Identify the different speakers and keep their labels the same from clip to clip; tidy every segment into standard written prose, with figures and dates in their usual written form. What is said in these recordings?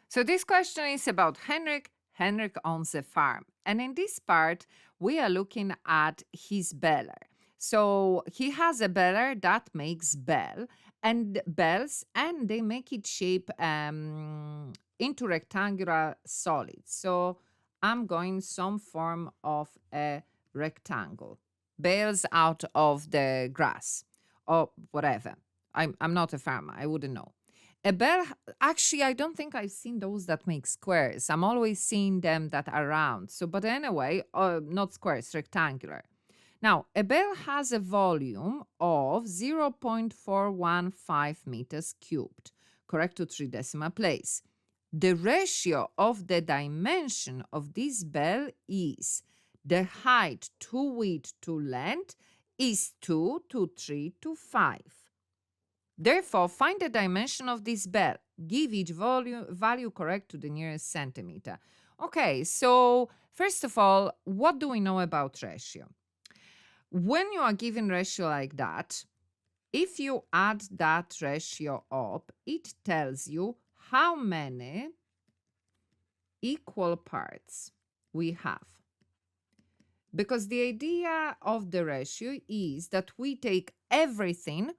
Speaker 1: So this question is about Henrik. Henrik owns a farm. And in this part, we are looking at his beller. So he has a beller that makes bell and bells, and they make it shape into rectangular solids. So I'm going some form of a rectangle. Bales out of the grass or whatever. I'm not a farmer. I wouldn't know. A bell, actually, I don't think I've seen those that make squares. I'm always seeing them that are round. So, but anyway, not squares, rectangular. Now, a bell has a volume of 0.415 meters cubed, correct to 3 decimal place. The ratio of the dimension of this bell is the height to width to length is 2 to 3 to 5. Therefore, find the dimension of this bell. Give each value correct to the nearest centimeter. Okay, so first of all, what do we know about ratio? When you are given ratio like that, if you add that ratio up, it tells you how many equal parts we have. Because the idea of the ratio is that we take everything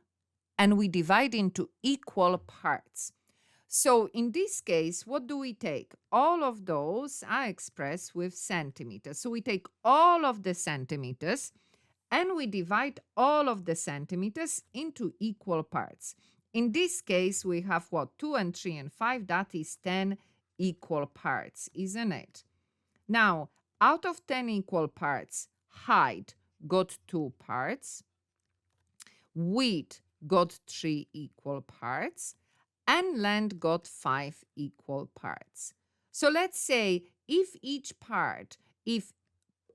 Speaker 1: and we divide into equal parts. So in this case, what do we take? All of those are expressed with centimeters. So we take all of the centimeters and we divide all of the centimeters into equal parts. In this case, we have what? 2 and 3 and 5, that is 10 equal parts, isn't it? Now, out of 10 equal parts, height got 2 parts, width got 3 equal parts, and length got 5 equal parts. So let's say if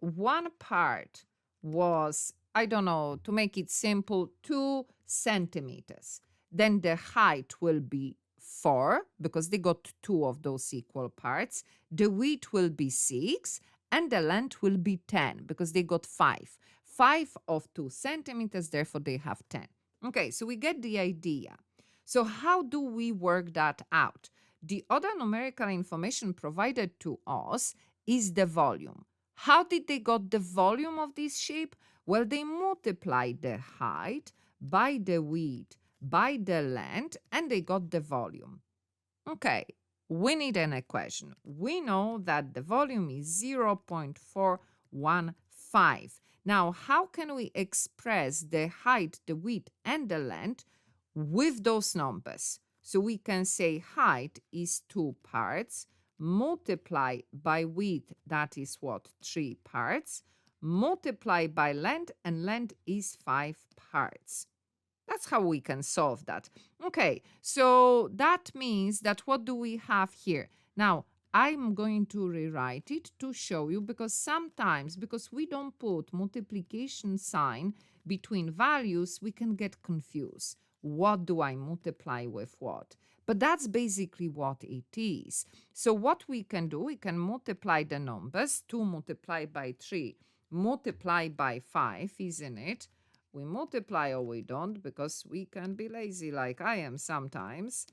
Speaker 1: one part was, I don't know, to make it simple, 2 centimeters, then the height will be 4 because they got 2 of those equal parts. The width will be 6 and the length will be 10 because they got 5. 5 of 2 centimeters, therefore they have 10. Okay, so we get the idea. So how do we work that out? The other numerical information provided to us is the volume. How did they got the volume of this shape? Well, they multiplied the height by the width by the length and they got the volume. Okay, we need an equation. We know that the volume is 0.415. Now, how can we express the height, the width, and the length with those numbers? So we can say height is 2 parts, multiply by width, that is what? 3 parts, multiply by length, and length is 5 parts. That's how we can solve that. Okay, so that means that what do we have here? Now, I'm going to rewrite it to show you because sometimes, because we don't put multiplication sign between values, we can get confused. What do I multiply with what? But that's basically what it is. So what we can do, we can multiply the numbers. 2 multiplied by 3, multiply by 5, isn't it? We multiply or we don't because we can be lazy like I am sometimes.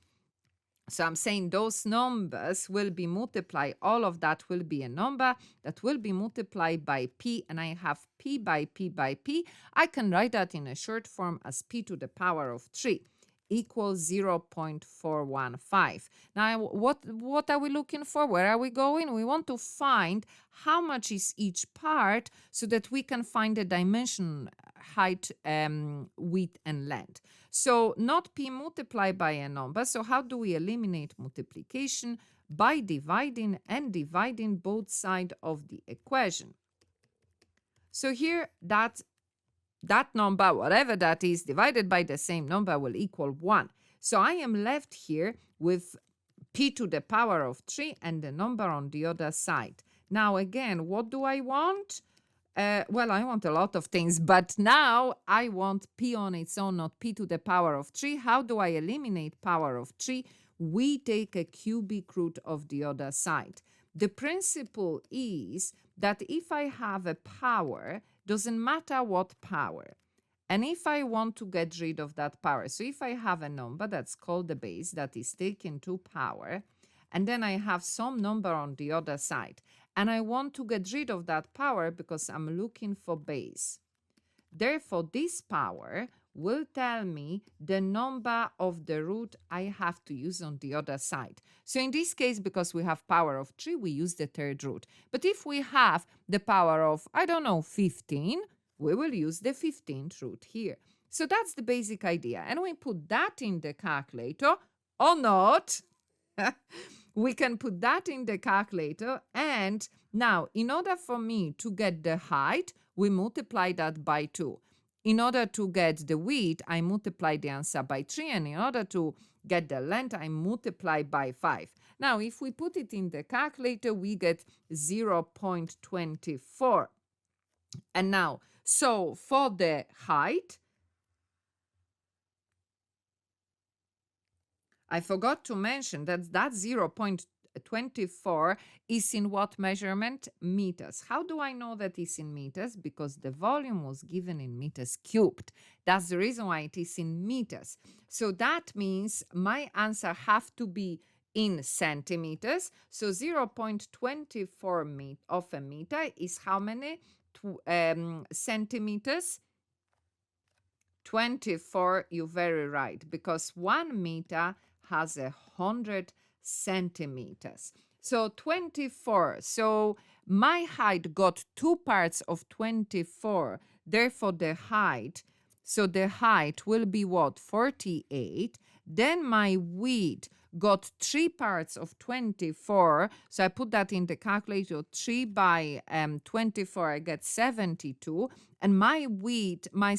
Speaker 1: So I'm saying those numbers will be multiplied. All of that will be a number that will be multiplied by p, and I have p by p by p. I can write that in a short form as p to the power of 3 equals 0.415. Now, what are we looking for? Where are we going? We want to find how much is each part so that we can find the dimension, height, width, and length. So not p multiplied by a number. So how do we eliminate multiplication? By dividing and dividing both sides of the equation. So here that number, whatever that is, divided by the same number will equal 1. So I am left here with p to the power of 3 and the number on the other side. Now again, what do I want? Well, I want a lot of things, but now I want p on its own, not p to the power of 3. How do I eliminate power of 3? We take a cubic root of the other side. The principle is that if I have a power, doesn't matter what power, and if I want to get rid of that power, so if I have a number that's called the base that is taken to power, and then I have some number on the other side. And I want to get rid of that power because I'm looking for base. Therefore, this power will tell me the number of the root I have to use on the other side. So in this case, because we have power of 3, we use the third root. But if we have the power of, I don't know, 15, we will use the 15th root here. So that's the basic idea. And we put that in the calculator or not. We can put that in the calculator. And now, in order for me to get the height, we multiply that by 2. In order to get the width, I multiply the answer by 3. And in order to get the length, I multiply by 5. Now, if we put it in the calculator, we get 0.24. And now, so for the height, I forgot to mention that 0.24 is in what measurement? Meters. How do I know that it's in meters? Because the volume was given in meters cubed. That's the reason why it is in meters. So that means my answer have to be in centimeters. So 0.24 of a meter is how many centimeters? 24, you're very right, because 1 meter has 100 centimeters. So 24. So my height got 2 parts of 24. Therefore, the height, so the height will be what? 48. Then my width got 3 parts of 24. So I put that in the calculator. 3 by 24, I get 72. And my width, my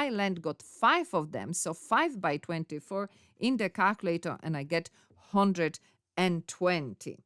Speaker 1: length got 5 of them. So 5 by 24 in the calculator, and I get 120.